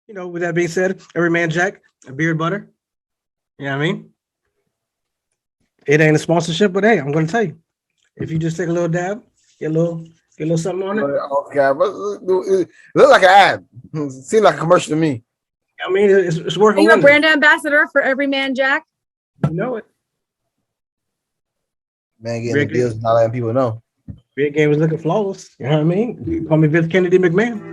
With that being said, every man jack, a beard butter. You know what I mean? It ain't a sponsorship, but hey, I'm gonna tell you. If you just take a little dab, get a little something on it. Okay, but it look like an ad. It seemed like a commercial to me. I mean, it's working. Are you a brand ambassador for Every Man Jack? You know it. Man, getting the deals, not letting people know. Big game was looking flawless. You know what I mean? You call me Vince Kennedy McMahon.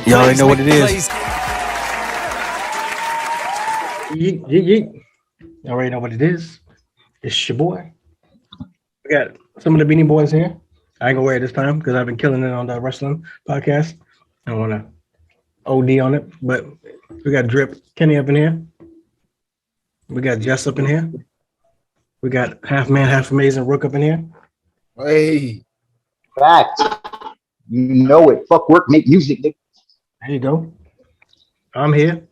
You already know what it is. You already know what it is. It's your boy. We got some of the Beanie Boys here. I ain't gonna wear it this time because I've been killing it on the wrestling podcast. I don't want to OD on it, but we got Drip Kenny up in here. We got Jess up in here. We got half man, half amazing Rook up in here. Hey, fact. You know it. Fuck work, make music. There you go. I'm here.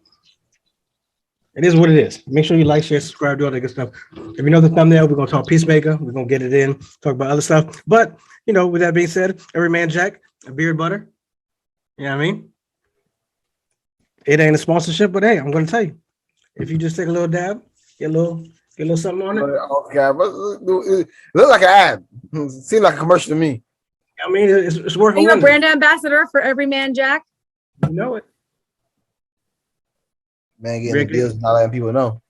It is what it is. Make sure you like, share, subscribe, do all that good stuff. If you know the thumbnail, we're going to talk Peacemaker. We're going to get it in, talk about other stuff. But, with that being said, every man jack, a beard butter. You know what I mean? It ain't a sponsorship, but hey, I'm going to tell you. If you just take a little dab, get a little something on it. Okay, but it look like an ad. It seemed like a commercial to me. I mean, it's working. Are you a brand ambassador for Every Man Jack? You know it. Man, getting the deals, not letting people know.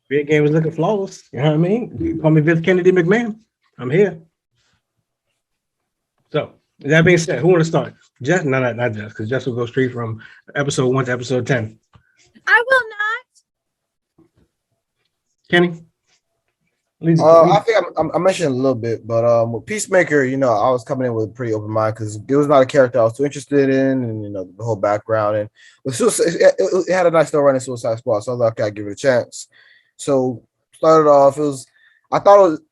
Big game was looking flawless. You know what I mean? You call me Vince Kennedy McMahon. I'm here. So, that being said, who want to start? Jess? No, not Jess, because Jess will go straight from episode 1 to episode 10. I will not. Kenny? I think I mentioned a little bit, but with Peacemaker, I was coming in with a pretty open mind because it was not a character I was too interested in, and the whole background, and it had a nice story in Suicide Squad, so I thought, okay, I'd give it a chance. So started off, I thought it was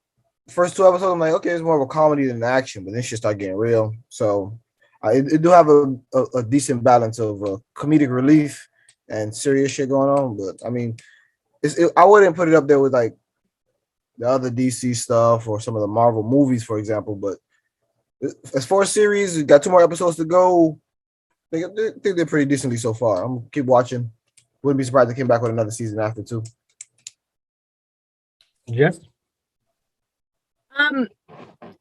first 2 episodes. I'm like, okay, it's more of a comedy than action, but then shit started getting real. So it do have a decent balance of comedic relief and serious shit going on, but I mean, I wouldn't put it up there with like the other DC stuff or some of the Marvel movies, for example. But as far as series, we got 2 more episodes to go. I think they're pretty decently so far. I'm gonna keep watching. Wouldn't be surprised if they came back with another season after too. Yes.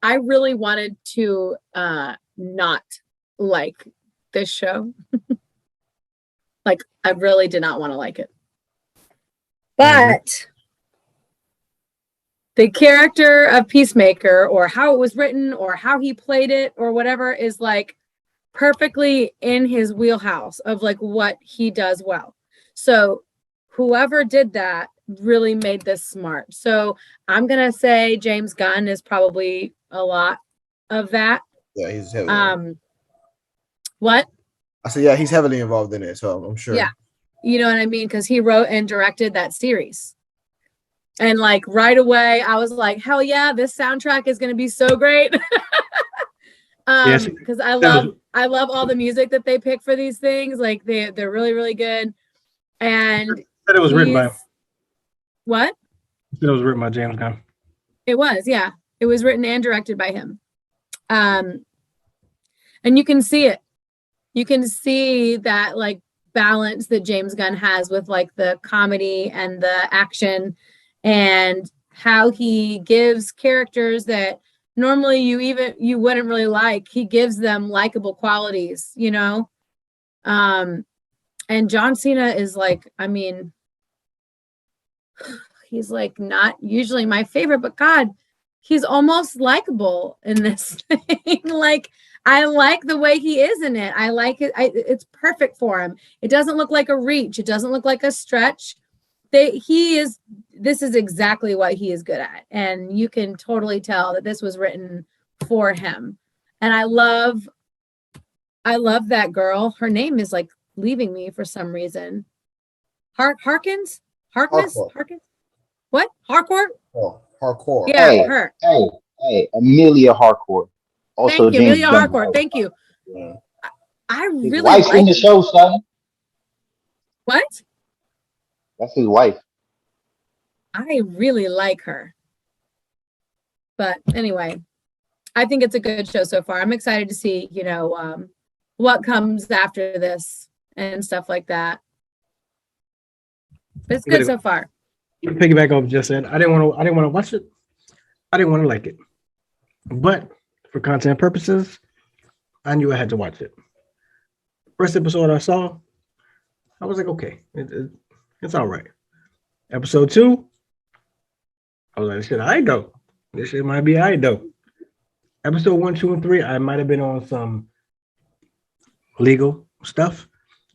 I really wanted to not like this show. Like, I really did not want to like it. But the character of Peacemaker, or how it was written, or how he played it, or whatever, is like perfectly in his wheelhouse of like what he does well. So whoever did that really made this smart. So I'm gonna say James Gunn is probably a lot of that. Yeah, he's heavily. What? I said, yeah, he's heavily involved in it, so I'm sure. Yeah, you know what I mean, because he wrote and directed that series. And like right away, I was like, hell yeah, this soundtrack is gonna be so great. Because I love all the music that they pick for these things. Like they're really, really good. And It was written by him. What? It was written by James Gunn. It was, yeah. It was written and directed by him. And you can see it. You can see that like balance that James Gunn has with like the comedy and the action, and how he gives characters that normally you wouldn't really like. He gives them likable qualities, And John Cena is like, I mean, he's like not usually my favorite, but God, he's almost likable in this thing. Like, I like the way he is in it. I like it. It's perfect for him. It doesn't look like a reach. It doesn't look like a stretch. This is exactly what he is good at. And you can totally tell that this was written for him. And I love that girl. Her name is like leaving me for some reason. Harkins? Harkness? Harcourt. Harkins? What? Harcourt? Oh, hardcore. Yeah, Hey, her. hey, Amelia Harcourt. Also, Thank you, James Amelia Gunn. Harcourt. Thank you. Yeah. I His really wife's in like the show, son. what? That's his wife. I really like her. But anyway, I think it's a good show so far. I'm excited to see, what comes after this and stuff like that. But it's good so far. Piggyback off Jess said, I didn't want to watch it. I didn't want to like it. But for content purposes, I knew I had to watch it. First episode I saw, I was like, okay, it's all right. Episode 2, I was like, this shit, I know. This shit might be I know. Episode 1, 2, and 3, I might have been on some legal stuff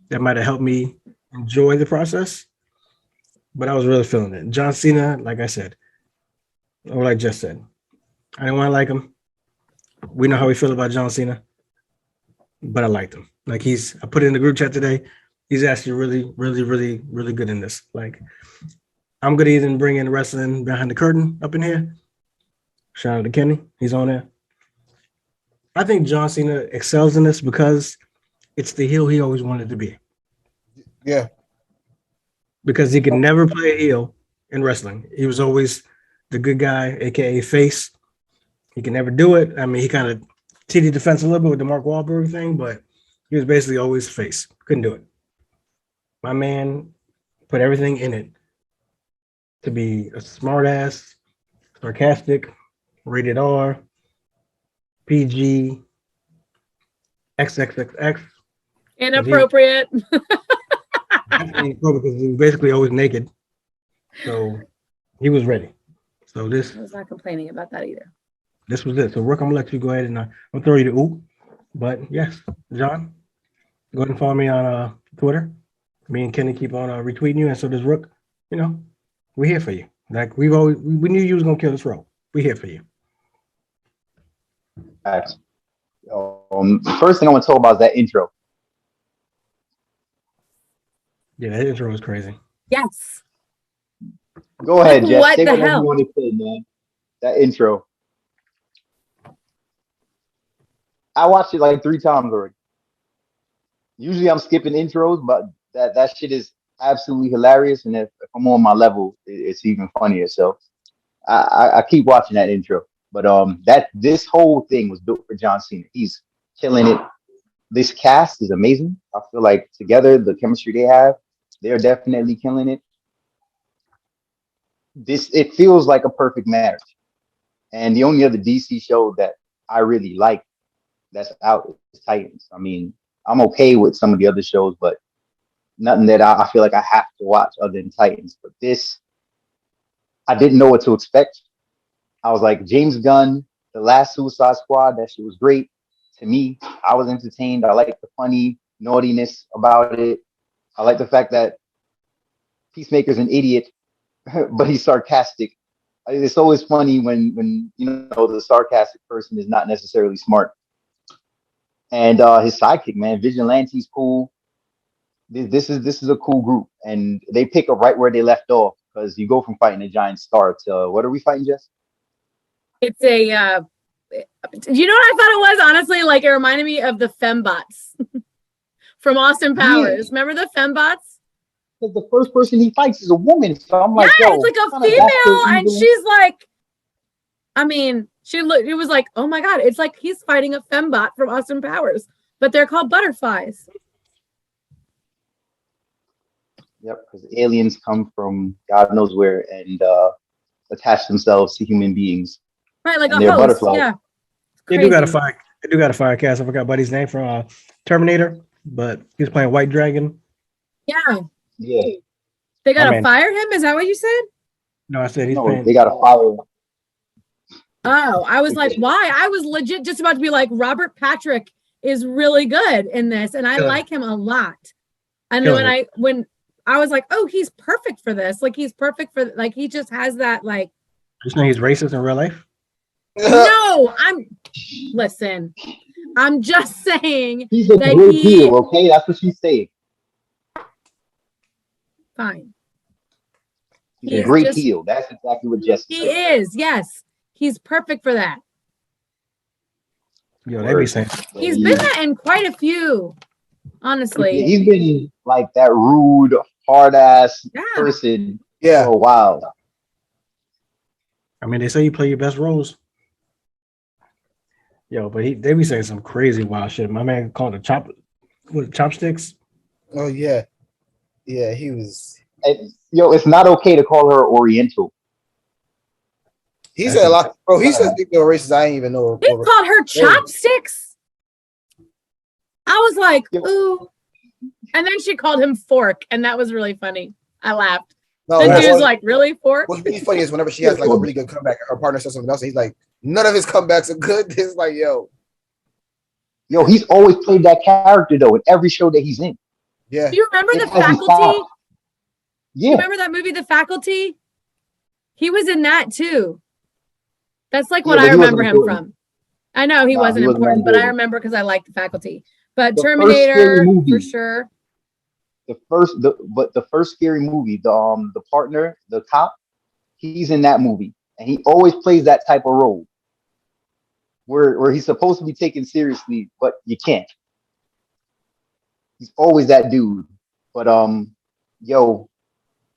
that might have helped me enjoy the process. But I was really feeling it. John Cena, like I said, or like Jess said, I didn't want to like him. We know how we feel about John Cena, but I liked him. Like I put it in the group chat today. He's actually really, really, really, really good in this. Like, I'm gonna even bring in wrestling behind the curtain up in here. Shout out to Kenny, he's on there. I think John Cena excels in this because it's the heel he always wanted to be. Yeah. Because he could never play a heel in wrestling. He was always the good guy, aka face. He could never do it. I mean, he kind of TD defense a little bit with the Mark Wahlberg thing, but he was basically always face. Couldn't do it. My man put everything in it to be a smart ass, sarcastic, rated R, PG, XXXX. Inappropriate. Because he was basically always naked. So he was ready. So I was not complaining about that either. This was it. So Rook, I'm gonna let you go ahead and I'll throw you the oop. But yes, John, go ahead and follow me on Twitter. Me and Kenny keep on retweeting you, and so does Rook. We're here for you. Like we knew you was gonna kill this role. We're here for you. Facts. First thing I want to talk about is that intro. Yeah, that intro was crazy. Yes. Go ahead, Jess. What Say the whatever hell? you want to say, man. That intro. I watched it like 3 times already. Usually I'm skipping intros, but that shit is absolutely hilarious. And if I'm on my level, it's even funnier. So I keep watching that intro. But this whole thing was built for John Cena. He's killing it. This cast is amazing. I feel like together, the chemistry they have, they're definitely killing it. It feels like a perfect marriage. And the only other DC show that I really like that's out is Titans. I mean, I'm okay with some of the other shows, but nothing that I feel like I have to watch other than Titans. But this, I didn't know what to expect. I was like, James Gunn, the last Suicide Squad, that shit was great. To me, I was entertained. I like the funny naughtiness about it. I like the fact that Peacemaker's an idiot, but he's sarcastic. It's always funny when the sarcastic person is not necessarily smart. And his sidekick, man, Vigilante's cool. This is a cool group, and they pick up right where they left off because you go from fighting a giant star to what are we fighting, Jess? It's a you know what I thought it was? Honestly, like it reminded me of the fembots from Austin Powers. Remember the fembots? Because the first person he fights is a woman. So I'm like, yeah, it's like a female, and she's like, I mean, it was like, oh my god, it's like he's fighting a fembot from Austin Powers, but they're called butterflies. Yep, because aliens come from God knows where and attach themselves to human beings. Right, like and a they're host. butterflies. Yeah. They do got a fire cast. I forgot Buddy's name from Terminator, but he was playing White Dragon. Yeah. Yeah. They gotta fire him? Is that what you said? No, I said he's playing. They gotta fire him. Oh, I was like, why? I was legit just about to be like, Robert Patrick is really good in this, and I like him a lot. And then when I was like, oh, he's perfect for this. Like, he's perfect for, like, he just has that, like. You know he's racist in real life? No, listen, I'm just saying. He's a great heel, okay? That's what she's saying. Fine. He's a great heel. That's exactly what Jess He is, yes. He's perfect for that. Yo, they be saying. He's been that in quite a few, honestly. He's been like that rude, hard-ass person for a while. I mean, they say you play your best roles. Yo, but they be saying some crazy wild shit. My man called it chopsticks. Oh, yeah. Yeah, he was. Yo, it's not okay to call her Oriental. He said a lot, bro. He said things racist. I didn't even know. He called her chopsticks. I was like, ooh. And then she called him fork, and that was really funny. I laughed. No, the dude's like, really, fork? What's really funny is whenever she has like a really good comeback, her partner says something else, and he's like, none of his comebacks are good. It's like, yo, he's always played that character though in every show that he's in. Yeah. Do you remember The Faculty? Yeah. You remember that movie, The Faculty? He was in that too. That's like what I remember him from. I know he wasn't important, but I remember because I liked The Faculty. But Terminator for sure. The first scary movie, the partner, the cop, he's in that movie, and he always plays that type of role, where he's supposed to be taken seriously, but you can't. He's always that dude. But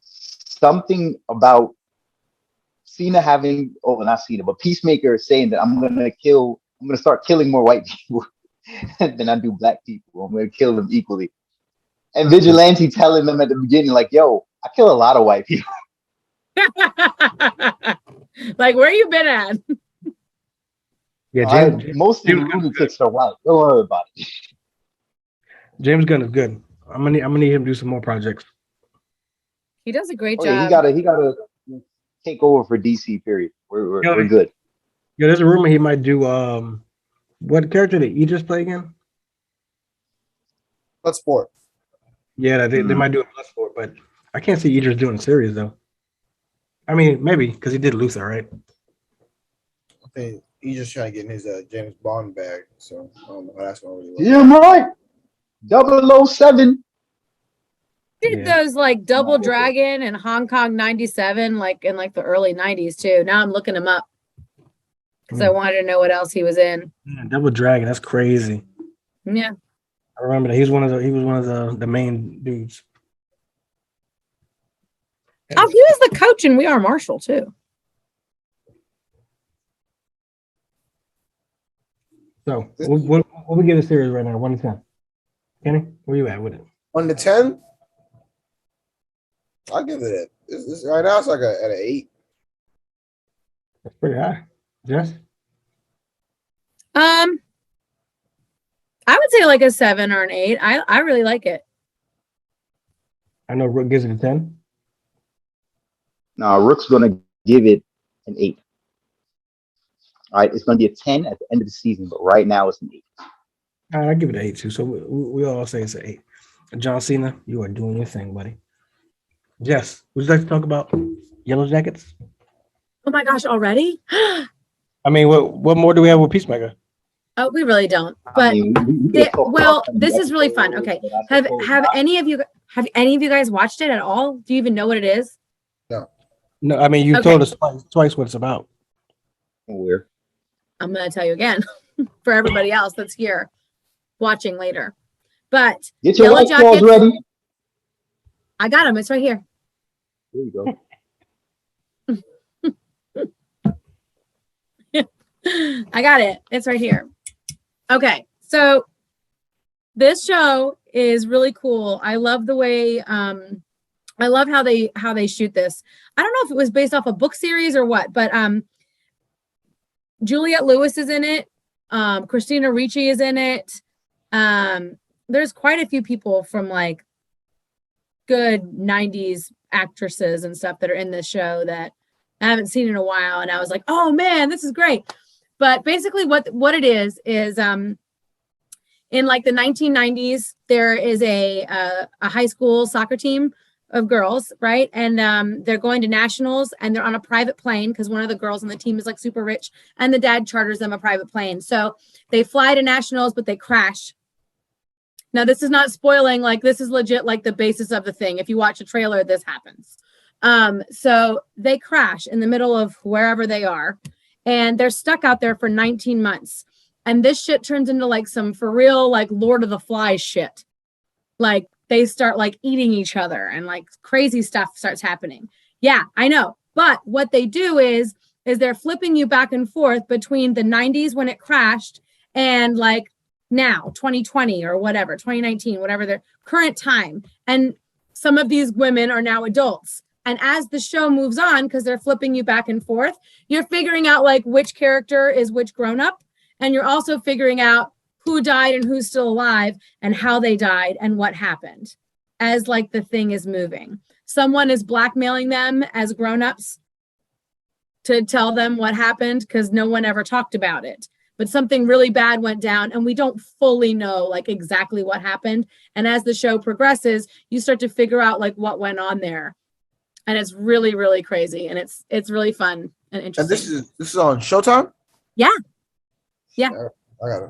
something about Cena having, not Cena, but Peacemaker saying that I'm gonna start killing more white people than I do black people. I'm gonna kill them equally. And Vigilante telling them at the beginning, like, yo, I kill a lot of white people. Like, where you been at? Yeah, most of the lunatics are white. Don't worry about it. James Gunn is good. I'm gonna need him to do some more projects. He does a great job. Yeah, he gotta take over for DC. Period. We're good. Yeah, there's a rumor he might do. What character did Idris play again? Bloodsport. Yeah, they might do a Bloodsport, but I can't see Idris doing a series though. I mean, maybe because he did Luther, right? I think he's just trying to get in his James Bond bag, so I don't know how that's gonna really work. Yeah, right. 007. Did those like Double Dragon and Hong Kong 97 like in like the early 90s too. Now I'm looking him up because I wanted to know what else he was in. Yeah, Double Dragon, that's crazy. Yeah. I remember that he was one of the main dudes. Oh, he was the coach in We Are Marshall too. So what we give the series right now? 1 to 10. Kenny, where you at with it? 1 to 10? I'll give it right now. It's like at an 8. That's pretty high. Jess? I would say like a 7 or an 8. I really like it. I know Rook gives it a 10. No, Rook's gonna give it an 8. All right, it's gonna be a 10 at the end of the season, but right now it's an 8. All right, I give it an 8 too. So we all say it's an 8. John Cena, you are doing your thing, buddy. Jess, would you like to talk about Yellow Jackets? Oh my gosh, already? I mean, what more do we have with Peacemaker? Oh, we really don't. But this is really fun. Okay, have any of you guys watched it at all? Do you even know what it is? No. I mean, you told us twice what it's about. Where? I'm gonna tell you again for everybody else that's here watching later. But get your Yellow Jackets ready. I got them. It's right here. There you go. I got it. It's right here. Okay, so this show is really cool. I love the way I love how they shoot this. I don't know if it was based off a book series or what, but Juliette Lewis is in it. Christina Ricci is in it. There's quite a few people from like good 90s actresses and stuff that are in this show that I haven't seen it in a while, and I was like, oh man, this is great. But basically what it is in like the 1990s, there is a high school soccer team of girls, right? And they're going to nationals, and they're on a private plane because one of the girls on the team is like super rich, and the dad charters them a private plane. So they fly to nationals, but they crash. Now, this is not spoiling, like this is legit like the basis of the thing. If you watch a trailer, this happens. So they crash in the middle of wherever they are, and they're stuck out there for 19 months. And this shit turns into like some for real, like Lord of the Flies shit. Like they start like eating each other and like crazy stuff starts happening. Yeah, I know. But what they do is they're flipping you back and forth between the 90s when it crashed and like now 2020 or whatever, 2019, whatever their current time. And some of these women are now adults. And as the show moves on, because they're flipping you back and forth, you're figuring out like which character is which grown up. And you're also figuring out who died and who's still alive and how they died and what happened as like the thing is moving. Someone is blackmailing them as grown-ups to tell them what happened because no one ever talked about it. But something really bad went down and we don't fully know like exactly what happened. And as the show progresses, you start to figure out like what went on there. And it's really, really crazy. And it's really fun and interesting. And this is on Showtime? Yeah. Yeah.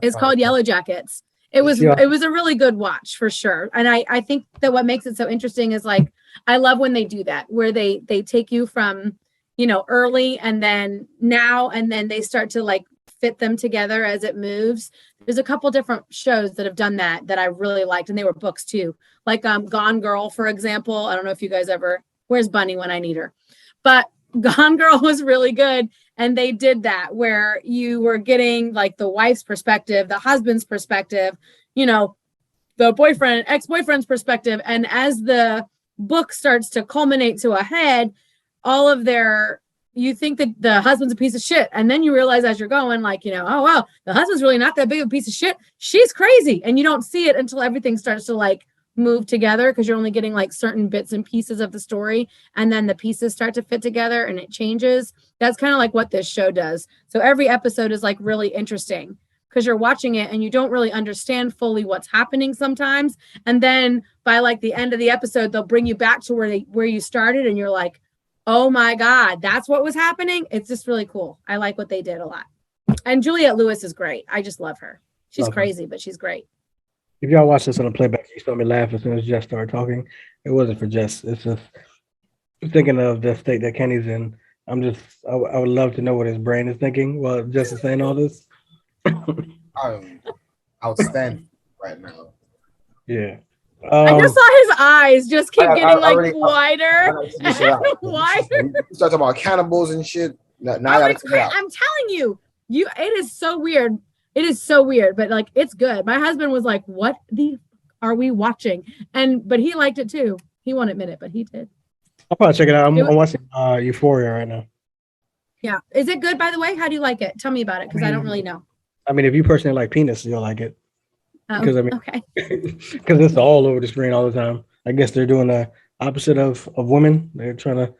It's called Yellow Jackets. It was a really good watch for sure. And I think that what makes it so interesting is like, I love when they do that, where they take you from, you know, early and then now, and then they start to like fit them together as it moves. There's a couple different shows that have done that I really liked. And they were books too. Like Gone Girl, for example. I don't know if you guys ever, where's Bunny when I need her? But Gone Girl was really good. And they did that where you were getting like the wife's perspective, the husband's perspective, you know, the boyfriend, ex-boyfriend's perspective. And as the book starts to culminate to a head, all of you think that the husband's a piece of shit. And then you realize as you're going like, you know, oh, wow, the husband's really not that big of a piece of shit. She's crazy. And you don't see it until everything starts to like move together because you're only getting like certain bits and pieces of the story, and then the pieces start to fit together and it changes. That's kind of like what this show does. So every episode is like really interesting because you're watching it and you don't really understand fully what's happening sometimes, and then by like the end of the episode they'll bring you back to where you started and you're like, oh my god, that's what was happening. It's just really cool. I like what they did a lot. And Juliette Lewis is great. I just love her. She's crazy, but she's great. If y'all watch this on a playback, you saw me laugh as soon as Jess started talking. It wasn't for Jess. It's just thinking of the state that Kenny's in. I would love to know what his brain is thinking while Jess is saying all this. I'm outstanding right now. Yeah. I just saw his eyes just keep getting like wider and wider. You start talking about cannibals and shit. Now I'm telling you, it is so weird. It is so weird, but like it's good. My husband was like, "What the are we watching?" But he liked it too. He won't admit it, but he did. I'll probably check it out. I'm watching Euphoria right now. Yeah, is it good? By the way, how do you like it? Tell me about it because I don't really know. I mean, if you personally like penis, you'll like it. Because okay. Because it's all over the screen all the time. I guess they're doing the opposite of women. They're trying to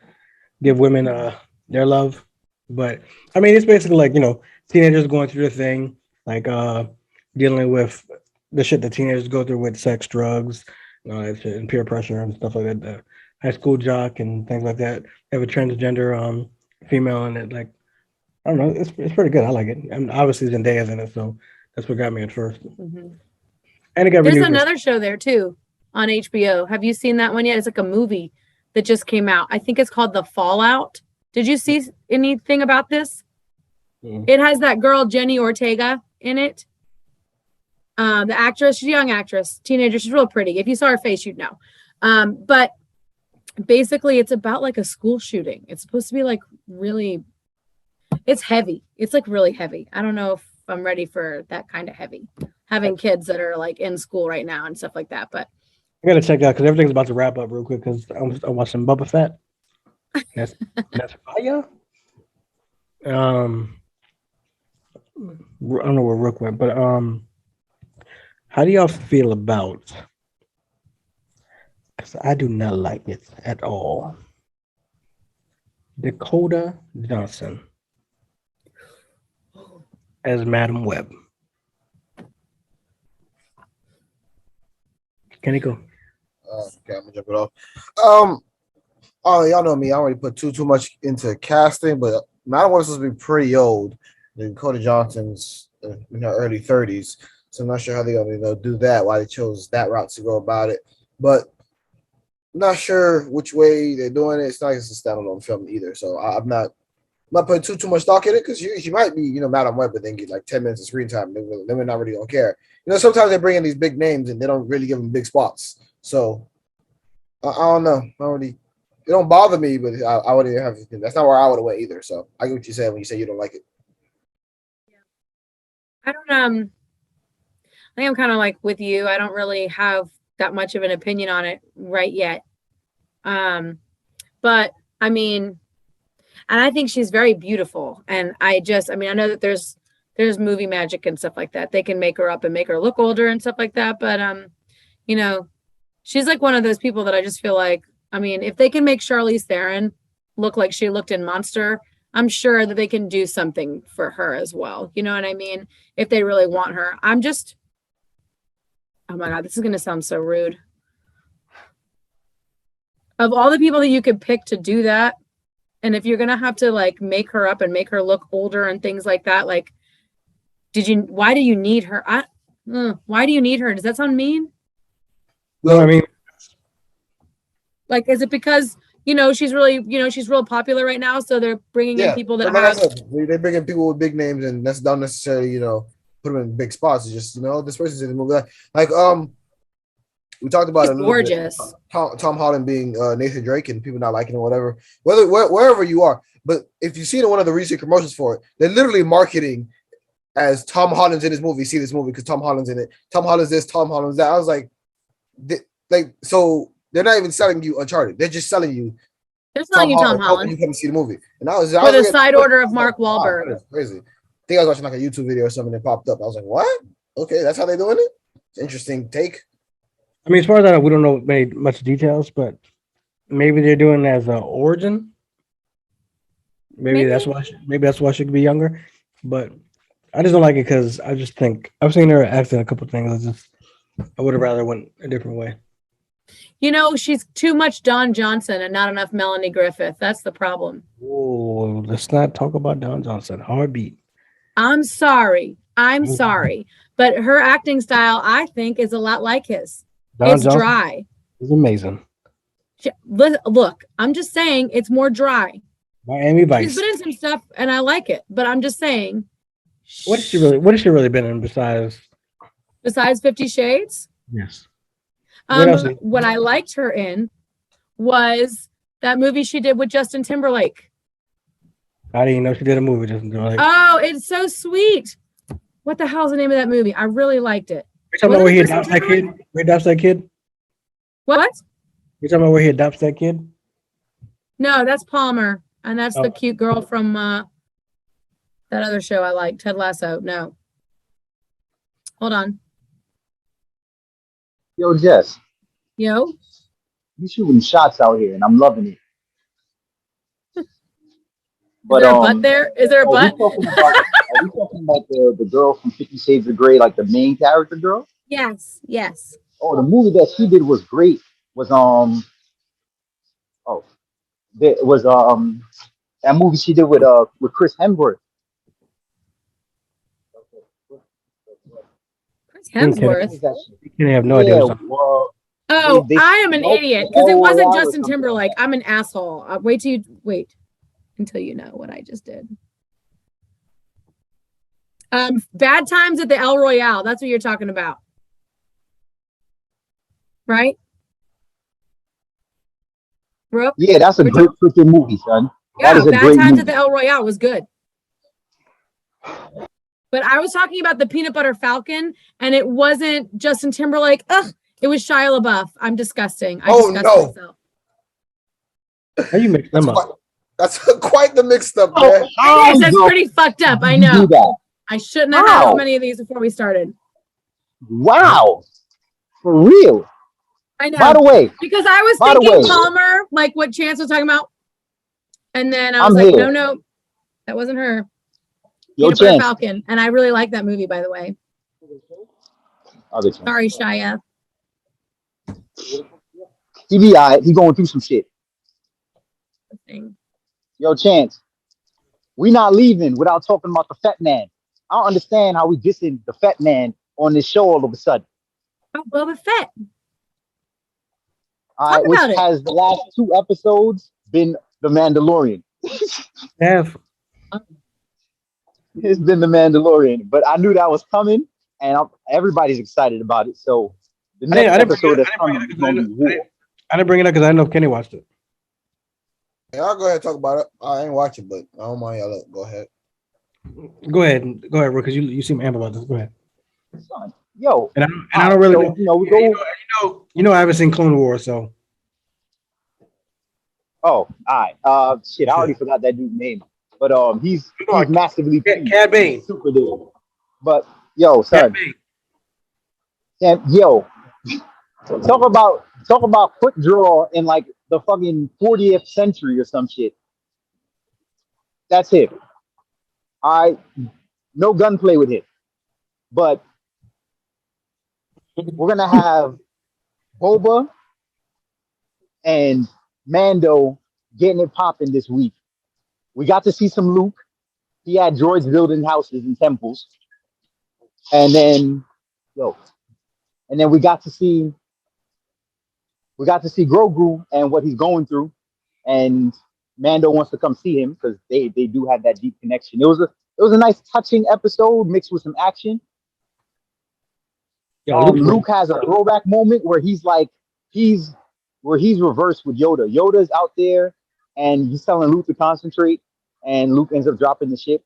give women their love, but I mean, it's basically like, you know, teenagers going through the thing. Like dealing with the shit that teenagers go through with sex, drugs, and peer pressure and stuff like that. The high school jock and things like that. They have a transgender female in it. Like, I don't know, it's pretty good. I like it. And obviously Zendaya's in it, so that's what got me at first. Mm-hmm. And it got There's another show there too on HBO. Have you seen that one yet? It's like a movie that just came out. I think it's called The Fallout. Did you see anything about this? Mm-hmm. It has that girl Jenny Ortega in it. The actress, she's a young actress, teenager. She's real pretty. If you saw her face, you'd know. But basically, it's about like a school shooting. It's supposed to be like really, it's heavy. It's like really heavy. I don't know if I'm ready for that kind of heavy. Having kids that are like in school right now and stuff like that. But I gotta check that because everything's about to wrap up real quick because I'm watching Boba Fett. That's fire. I don't know where Rook went, but how do y'all feel about? Because I do not like it at all. Dakota Johnson as Madam Web. Can he go? Okay, I'm gonna jump it off. Oh, y'all know me. I already put too much into casting, but Madam Web's supposed to be pretty old. Dakota Johnson's in her early 30s, so I'm not sure how they're gonna do that. Why they chose that route to go about it, but I'm not sure which way they're doing it. It's not just a standalone film either, so I'm not putting too much stock in it because she might be Madam Web, but then get like 10 minutes of screen time. Then we're not really gonna care. Sometimes they bring in these big names and they don't really give them big spots. So I don't know. It don't bother me, but I wouldn't have. That's not where I would have went either. So I get what you said when you say you don't like it. I don't I think I'm kind of like with you. I don't really have that much of an opinion on it right yet. But I mean, and I think she's very beautiful. And I know that there's movie magic and stuff like that. They can make her up and make her look older and stuff like that. But she's like one of those people that I just feel like, if they can make Charlize Theron look like she looked in Monster, I'm sure that they can do something for her as well. You know what I mean? If they really want her. Oh my God, this is going to sound so rude. Of all the people that you could pick to do that, and if you're going to have to like make her up and make her look older and things like that, like, why do you need her? Why do you need her? Does that sound mean? No, like, is it because, she's really, she's real popular right now. So they're bringing in people that they bring in people with big names, and that's not necessarily, put them in big spots. It's just, this person's in the movie. Like, we talked about it. Gorgeous. Tom Holland being Nathan Drake and people not liking it, whatever. Wherever you are, but if you see it in one of the recent commercials for it, they're literally marketing as Tom Holland's in this movie. See this movie because Tom Holland's in it. Tom Holland's this. Tom Holland's that. I was like, so they're not even selling you Uncharted. They're just selling you. They're selling you Tom Holland. You come see the movie, and with a side order of Mark Wahlberg. That's crazy. I think I was watching like a YouTube video or something that popped up. I was like, what? Okay, that's how they're doing it. It's an interesting take. As far as I know, we don't know much details, but maybe they're doing it as an origin. Maybe that's why she could be younger. But I just don't like it because I just think I've seen her act in a couple of things. I would have rather went a different way. She's too much Don Johnson and not enough Melanie Griffith. That's the problem. Oh, let's not talk about Don Johnson. Heartbeat. I'm sorry. But her acting style, I think, is a lot like his. It's Johnson dry. It's amazing. Look, I'm just saying it's more dry. Miami Vice. She's been in some stuff and I like it, but I'm just saying. What has she really been in besides 50 Shades? Yes. What I liked her in was that movie she did with Justin Timberlake. I didn't know she did a movie with Justin Timberlake. Oh, it's so sweet. What the hell's the name of that movie? I really liked it. You're talking about where he adopts that kid? Where he adopts that kid? What? You're talking about where he adopts that kid? No, that's Palmer. And that's the cute girl from that other show I like, Ted Lasso. No. Hold on. Yo, Jess. Yo. You shooting shots out here, and I'm loving it. But, is there a butt there? Is there a butt? Are we talking about the girl from 50 Shades of Grey, like the main character girl? Yes. Oh, the movie that she did was great. That movie she did with Chris Hemsworth. Chris Hemsworth. You have no idea. I am an idiot because it wasn't Justin Timberlake. I'm an asshole. Wait until you know what I just did. Bad Times at the El Royale. That's what you're talking about, right? Rook? Yeah, that's a great freaking movie, son. Yeah, Bad Times at the El Royale was good. But I was talking about the Peanut Butter Falcon, and it wasn't Justin Timberlake. Ugh, it was Shia LaBeouf. I'm disgusting. Myself. How you mix them up? That's quite the mixed up, man. Yes, that's pretty fucked up. I know. I shouldn't have had as many of these before we started. Wow. For real. I know. By the way. Because I was thinking Palmer, like what Chance was talking about. And then I was I'm like, here. no, that wasn't her. Yo, Peanut Butter Chance. Falcon. And I really like that movie, by the way. Other Chance. Sorry, Shia. He be all right. He going through some shit. Yo, Chance. We not leaving without talking about the fat man. I don't understand how we dissing the fat man on this show all of a sudden. Oh, Boba Fett. Talk which about it. Has the last 2 episodes been The Mandalorian? Have It's been The Mandalorian, but I knew that was coming, and everybody's excited about it. So the next episode that's coming is going to be War. I didn't bring it up because I know Kenny watched it. Yeah, I'll go ahead and talk about it. I ain't watching, but I don't mind y'all. Go ahead. Go ahead, Rook, because you seem amped about this. Go ahead. Son, yo, and I don't really so, we go. I haven't seen Clone Wars, so. Oh, all right. Shit, I already forgot that dude's name, but he's massively Cad Bane. Super dude. But yo, son, and yo, talk about quick draw in like the fucking 40th century or some shit. That's it. All right, no gunplay with him, but we're gonna have Boba and Mando getting it popping this week. We got to see some Luke. He had droids building houses and temples, and then we got to see Grogu and what he's going through, and Mando wants to come see him because they do have that deep connection. It was a nice touching episode mixed with some action. Luke has a throwback moment where he's reversed with Yoda. Yoda's out there and he's telling Luke to concentrate, and Luke ends up dropping the ship.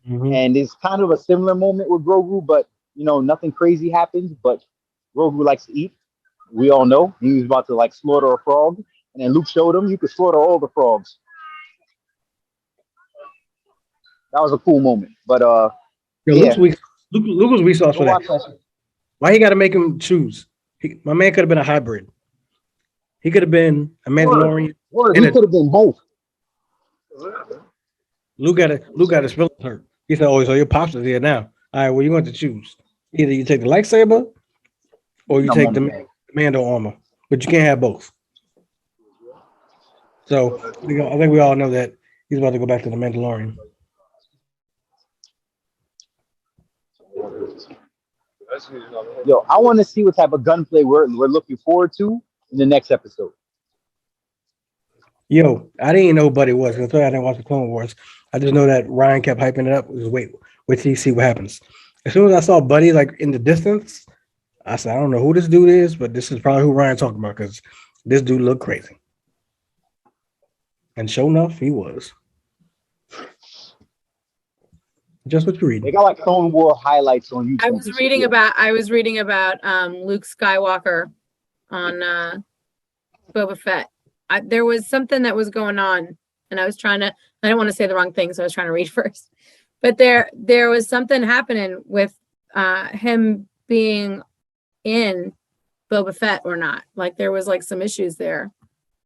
Mm-hmm. And it's kind of a similar moment with Grogu, but nothing crazy happens. But Grogu likes to eat. We all know he was about to slaughter a frog, and then Luke showed him you could slaughter all the frogs. That was a cool moment. But Luke was weak sauce for that. Why he got to make him choose? My man could have been a hybrid. He could have been a Mandalorian. Or he could have been both. Luke got his feelings hurt. He said, "Oh, so your pops is here now. All right, well, you're going to choose. Either you take the lightsaber or you take the Mando armor, but you can't have both." So I think we all know that he's about to go back to the Mandalorian. Yo, I want to see what type of gunplay we're looking forward to in the next episode. Yo, I didn't even know who Buddy was. That's why I didn't watch the Clone Wars. I just know that Ryan kept hyping it up. Just wait till you see what happens. As soon as I saw Buddy in the distance, I said, I don't know who this dude is, but this is probably who Ryan talking about because this dude looked crazy. And sure enough, he was. Just what you read. They got Clone War highlights on YouTube. I was reading about Luke Skywalker on Boba Fett. There was something that was going on, and I didn't want to say the wrong thing, so I was trying to read first. But there was something happening with him being in Boba Fett or not. There was some issues there,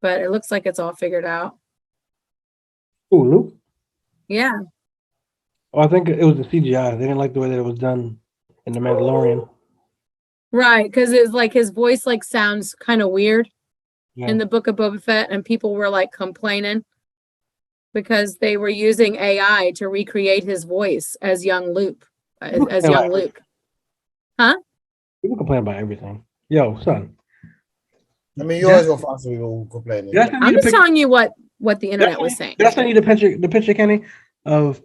but it looks like it's all figured out. Oh, Luke? Yeah. Oh, I think it was the CGI. They didn't like the way that it was done in The Mandalorian. Right, because it's his voice sounds kind of weird in the Book of Boba Fett, and people were complaining because they were using AI to recreate his voice as young Luke, Luke. Huh? People complain about everything. Yo, son. I mean, you always gonna find some people complaining. I'm just telling you what the internet was saying. Did I send you the picture, Kenny, of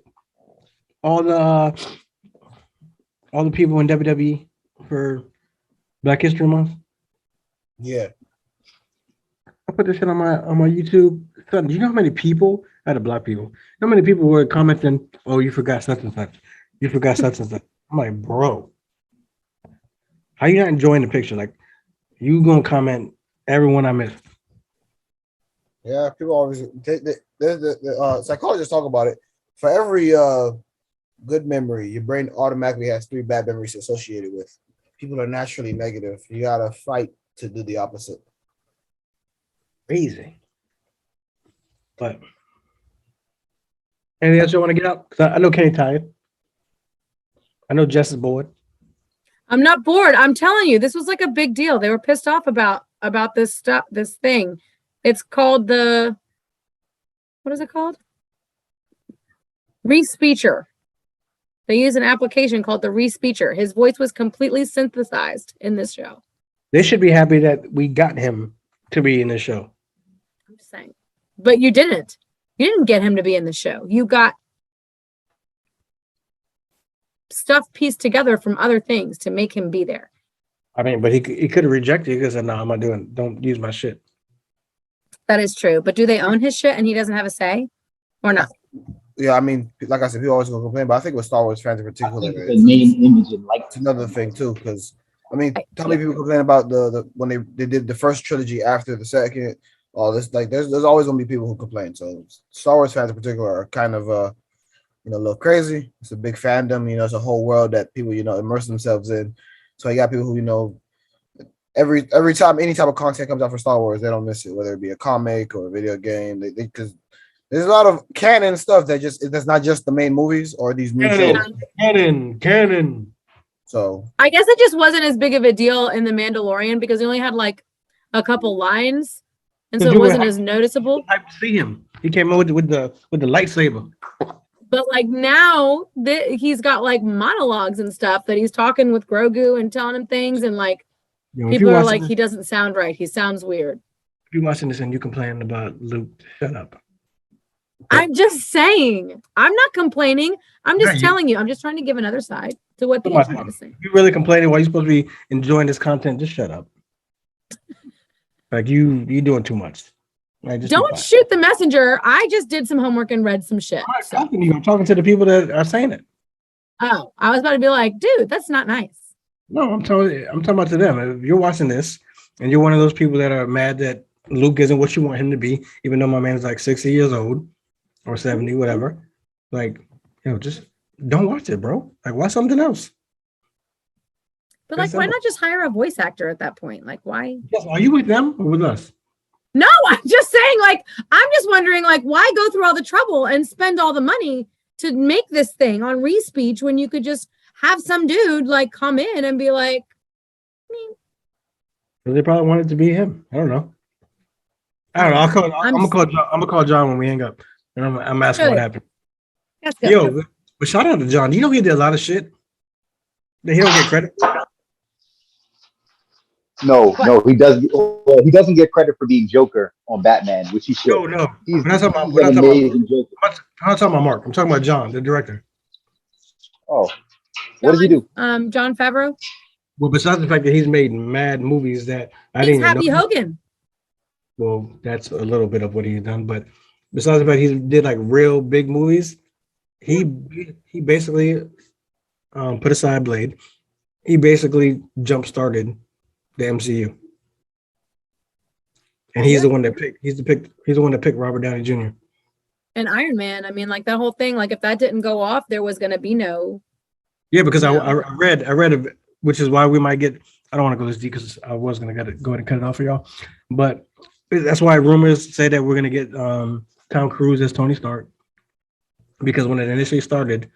all the people in WWE for Black History Month? Yeah. I put this shit on my YouTube. Son, do you know how many people, out of black people, how many people were commenting, "Oh, you forgot such and such. You forgot such and such." I'm like, bro, how you not enjoying the picture? You gonna comment everyone I missed. Yeah, people always the psychologists talk about it. For every good memory, your brain automatically has 3 bad memories associated with. People are naturally negative. You gotta fight to do the opposite. Crazy. But Anything else you want to get out? Because I know Kenny tired. I know Jess is bored. I'm not bored. I'm telling you, this was like a big deal. They were pissed off about this stuff, this thing. It's called what is it called? Respeecher. They use an application called the Respeecher. His voice was completely synthesized in this show. They should be happy that we got him to be in this show. I'm just saying. But you didn't. You didn't get him to be in the show. You got stuff pieced together from other things to make him be there. I mean, but he could have rejected it because no, I'm not doing it. Don't use my shit. That is true. But do they own his shit and he doesn't have a say? Or not? Yeah, I mean, like I said, people always gonna complain, but I think with Star Wars fans in particular, The main image and like it's another thing too. Because I mean, how many people complain about the when they did the first trilogy after the second? All this, like, there's always gonna be people who complain. So Star Wars fans in particular are kind of a little crazy. It's a big fandom. It's a whole world that people immerse themselves in. So you got people who every time any type of content comes out for Star Wars, they don't miss it, whether it be a comic or a video game. Because there's a lot of canon stuff that's not just the main movies or these new shows. Canon. So I guess it just wasn't as big of a deal in The Mandalorian because he only had like a couple lines, and so it wasn't as noticeable. I see him. He came in with the lightsaber. But like now he's got like monologues and stuff that he's talking with Grogu and telling him things, and like people are like, he doesn't sound right. He sounds weird. If you're watching this and you complaining about Luke, shut up. I'm just saying. I'm not complaining. I'm just telling you. I'm just trying to give another side to what people have to say. If you're really complaining while you're supposed to be enjoying this content, just shut up. Like you're doing too much. Like, don't shoot the messenger. I just did some homework and read some shit. I'm talking to the people that are saying it. Oh, I was about to be like, dude, that's not nice. No, I'm talking about to them. If you're watching this and you're one of those people that are mad that Luke isn't what you want him to be, even though my man's like 60 years old or 70, whatever, like, just don't watch it, bro. Like, watch something else. But like, why not just hire a voice actor at that point? Like, why? Yes, are you with them or with us? No, I'm just saying, like, I'm just wondering, like, why go through all the trouble and spend all the money to make this thing on Respeech when you could just have some dude like come in and be like, They probably want it to be him. I don't know. I'm gonna call John when we hang up, and I'm asking what happened. Yo, but shout out to John. You know he did a lot of shit that he don't get credit. No, he does. He doesn't get credit for being Joker on Batman, which he should. No. We're not talking about Mark. I'm talking about John, the director. Oh, what does he do? Jon Favreau. Well, besides the fact that he's made mad movies that I didn't Happy know. Hogan. Well, that's a little bit of what he's done, but besides the fact he did like real big movies, he basically put aside Blade. He basically jump started the MCU, and he's the one that picked. He's the one that picked Robert Downey Jr. And Iron Man. I mean, like that whole thing. Like if that didn't go off, there was going to be no. Yeah, because I read, which is why we might get. I don't want to go this deep because I was going to go ahead and cut it off for y'all, but that's why rumors say that we're going to get Tom Cruise as Tony Stark, because when it initially started,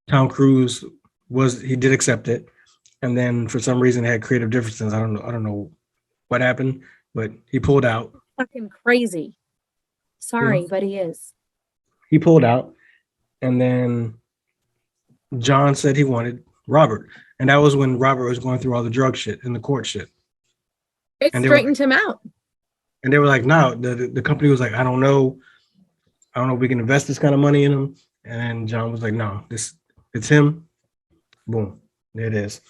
Tom Cruise did accept it. And then for some reason, it had creative differences. I don't know what happened, but he pulled out. Fucking crazy. Sorry, but he is. He pulled out, and then John said he wanted Robert, and that was when Robert was going through all the drug shit and the court shit. It straightened him out. And they were like, "No." The company was like, "I don't know if we can invest this kind of money in him." And John was like, "No, it's him." Boom, there it is.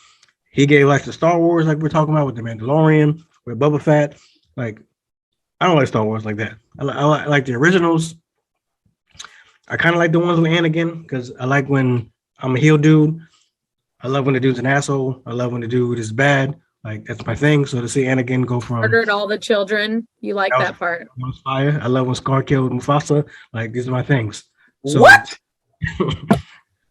He gave life to Star Wars, like we're talking about with the Mandalorian, with Boba Fett. Like, I don't like Star Wars like that. I like the originals. I kind of like the ones with Anakin because I like when I'm a heel dude. I love when the dude's an asshole. I love when the dude is bad. Like, that's my thing. So to see Anakin go from murdered all the children, you like that part. That was fire. I love when Scar killed Mufasa. Like, these are my things. So, what?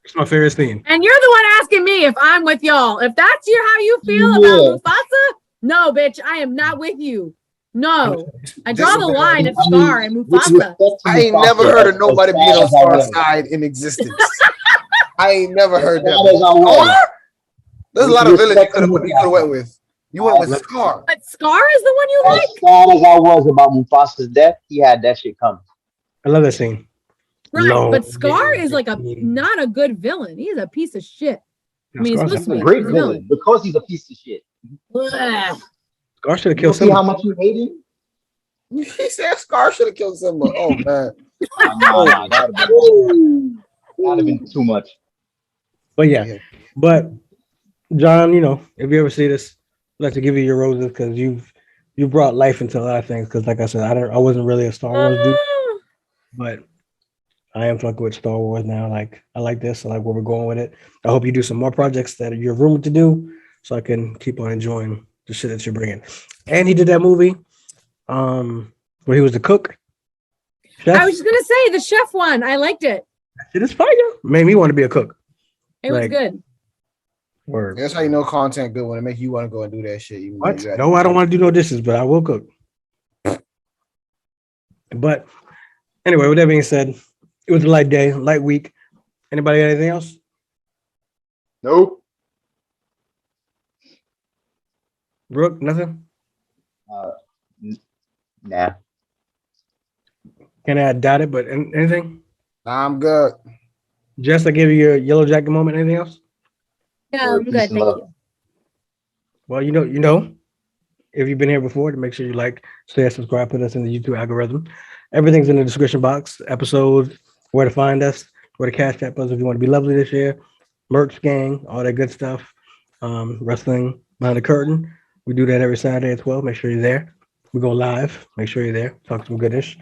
It's my favorite thing. And you're the one asking me if I'm with y'all. If that's how you feel about Mufasa, no, bitch, I am not with you. No, I draw the line at Scar and With Mufasa. respect to I ain't Mufasa, never heard of as nobody sad being on as I Scar's was, side in existence. I ain't never as heard sad that. as I was, There's a with lot of villains you respect could to have went with. You went with Let's- Scar. But Scar is the one you as like? sad as I was about Mufasa's death, he had that shit coming. I love that scene. Right, Long but Scar game. is like not a good villain. He's a piece of shit. I mean, he's Scar's supposed He's to a be great he's a villain because he's a piece of shit. Ugh. Scar should have You killed see how Simba. much you hate him? He said Scar should have killed Simba. Oh man. Nah, that'd have been too much. But yeah, but John, if you ever see this, I'd like to give you your roses because you brought life into a lot of things. Because like I said, I wasn't really a Star Wars dude, but I am fucking with Star Wars now. Like I like this. I like where we're going with it. I hope you do some more projects that you're rumored to do, so I can keep on enjoying the shit that you're bringing. And he did that movie, where he was the cook. Chef. I was just gonna say the chef one. I liked it. It is fire. Made me want to be a cook. It was Like, good. Word. That's how you know content good when it make you want to go and do that shit. Even though What? you No, I don't want to do no dishes, but I will cook. But anyway, with that being said, it was a light day, light week. Anybody got anything else? Nope. Rook, nothing? Nah. Can I doubt it, but anything? Nah, I'm good. Jess, I gave you your yellow jacket moment. Anything else? Yeah, I'm Peace good. and Thank love. you. Well, if you've been here before, to make sure you like, share, subscribe, put us in the YouTube algorithm. Everything's in the description box. Episodes, where to find us, where to cash app us if you want to be lovely this year. Merch gang, all that good stuff. Wrestling behind the curtain. We do that every Saturday at 12. Make sure you're there. We go live. Make sure you're there. Talk some goodish.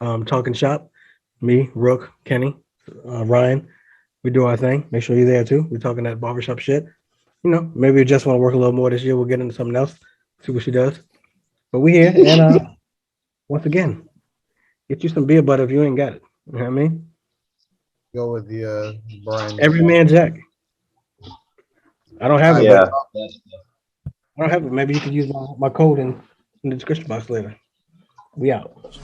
Talking shop. Me, Rook, Kenny, Ryan. We do our thing. Make sure you're there too. We're talking that barbershop shit. Maybe we just want to work a little more this year. We'll get into something else. See what she does. But we here. And once again, get you some beer butter if you ain't got it. You know what I mean? Go with the Brian. Every man jack. I don't have it, Yeah. but I don't have it. Maybe you could use my code in the description box later. We out.